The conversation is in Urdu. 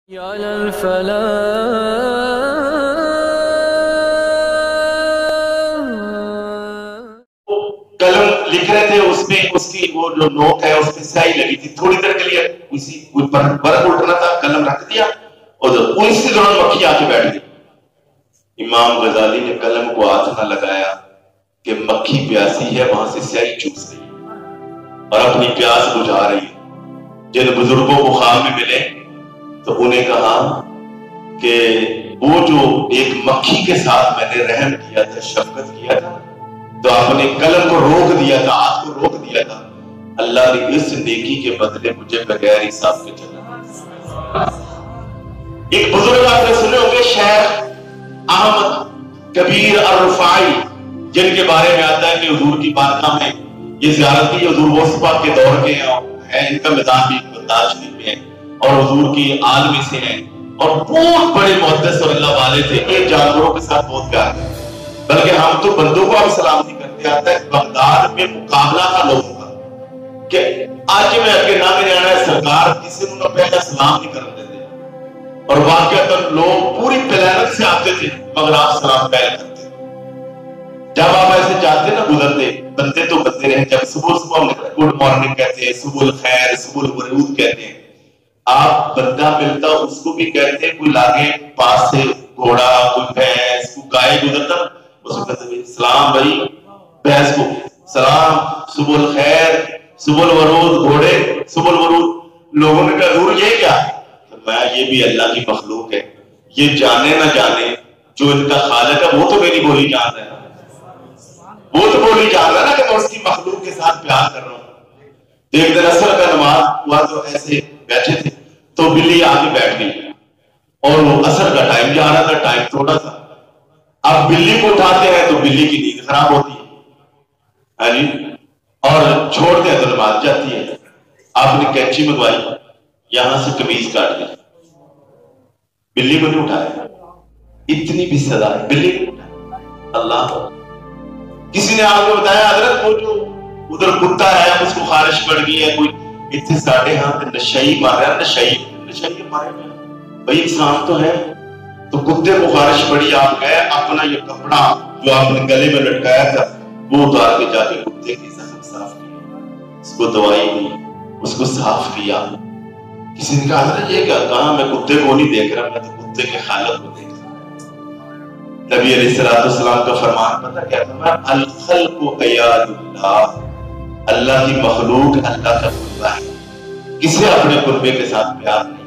قلم لکھ رہے تھے، اس میں اس کی وہ جو نوک ہے اس میں سیاہی لگی تھی، تھوڑی دیر کے لیے برق اٹھنا تھا، قلم رکھ دیا اور اسی دوران مکھی آ کے بیٹھ گئی۔ امام غزالی نے قلم کو ہاتھ نہ لگایا کہ مکھی پیاسی ہے، وہاں سے سیاہی چوس رہی ہے اور اپنی پیاس بجھا رہی ہے۔ جن بزرگوں کو خواب میں ملے تو انہیں کہا کہ وہ جو ایک مکھی کے ساتھ میں نے رحم کیا تھا، شفقت کیا تھا، تو آپ نے قلم کو روک دیا تھا، ہاتھ کو روک دیا تھا، اللہ نے اس نیکی کے بدلے مجھے بغیر حساب کے چلا۔ ایک بزرگ آپ نے سنے ہوں گے، شیخ احمد کبیر الرفاعی، جن کے بارے میں آتا ہے کہ حضور کی بارگاہ میں یہ زیارت کی، حضور غوث پاک کے دور کے ہیں، ان کا مزاج بھی بنداز شریف میں ہے اور حضور کی آل میں سے ہیں اور بہت بڑے محدث اور اللہ والے تھے۔ یہ جانوروں کے ساتھ بہت پیار ہے، بلکہ ہم تو بندوں کو ہم سلام نہیں کرتے۔ آتا ہے بغداد میں مقابلہ تھا لوگوں کا کہ آج میں اگے نہ میرے آنا ہے سرکار کسی نے پہلے سلام نہیں کرنے دیتے، اور واقعہ لوگ پوری پلانٹ سے آتے تھے مگر آپ سلام پہلے کرتے۔ جب آپ ایسے جاتے نا گزرتے، بندے تو بندے رہے، جب صبح صبح گڈ مارننگ کہتے ہیں، صبح الخیر، صبح الورود کہتے ہیں، آپ بندہ ملتا اس کو بھی کہتے ہیں، کوئی لاگے پاس سے گھوڑا، کوئی بھینس، کوئی گائے گزرتا اس کو کہتے ہیں سلام بھائی، بھینس کو سلام، صبح الخیر، صبح الورود، گھوڑے صبح الورود۔ لوگوں نے کہا حضور یہ کیا؟ میں یہ بھی اللہ کی مخلوق ہے، یہ جانے نہ جانے جو ان کا خالق ہے وہ تو میری بولی جان رہا ہے، وہ تو بولی جان رہا ہے نا کہ میں اس کی مخلوق کے ساتھ پیار کر رہا ہوں۔ ایک دن اثر کا نماز ہوا تو ایسے بیٹھے تھے تو بلی آ کے بیٹھ گئی اور وہ اثر کا ٹائم جا رہا تھا، ٹائم تھوڑا تھا۔ اب بلی کو اٹھاتے ہیں تو بلی کی نیند خراب ہوتی ہے، ہاں جی، اور چھوڑتے ہیں تو نماز جاتی ہے۔ آپ نے کینچی منگوائی، یہاں سے قمیض کاٹ دی، بلی کو نہیں اٹھایا، اتنی بھی سزا ہے، بلی کو اٹھایا۔ اللہ، کسی نے آپ کو بتایا حضرت وہ جو ادھر کتا ہے اس کو خارش پڑ گئی ہے، کوئی اتنے ساڑھے ہاں نشئی مارا ہے، نشئی مارے میں بھائی انسان تو ہے، تو کتے کو خارش پڑی، آپ گئے اپنا یہ کپڑا جو آپ نے گلے میں لٹکایا تھا وہ اتار کے جا کے کتے کی زخم صاف کیا، اس کو دوائی دی، اس کو صاف کیا۔ کسی نے کہا حضرت یہ کیا؟ کہا میں کتے کو نہیں دیکھ رہا، میں تو کتے کے خالق کو دیکھ رہا۔ نبی علیہ السلام کا فرمان پتہ کیا تھا؟ الخلق عیال اللہ، اللہ کی مخلوق اللہ کا قربہ ہے، کسے اپنے قربے کے ساتھ پیار نہیں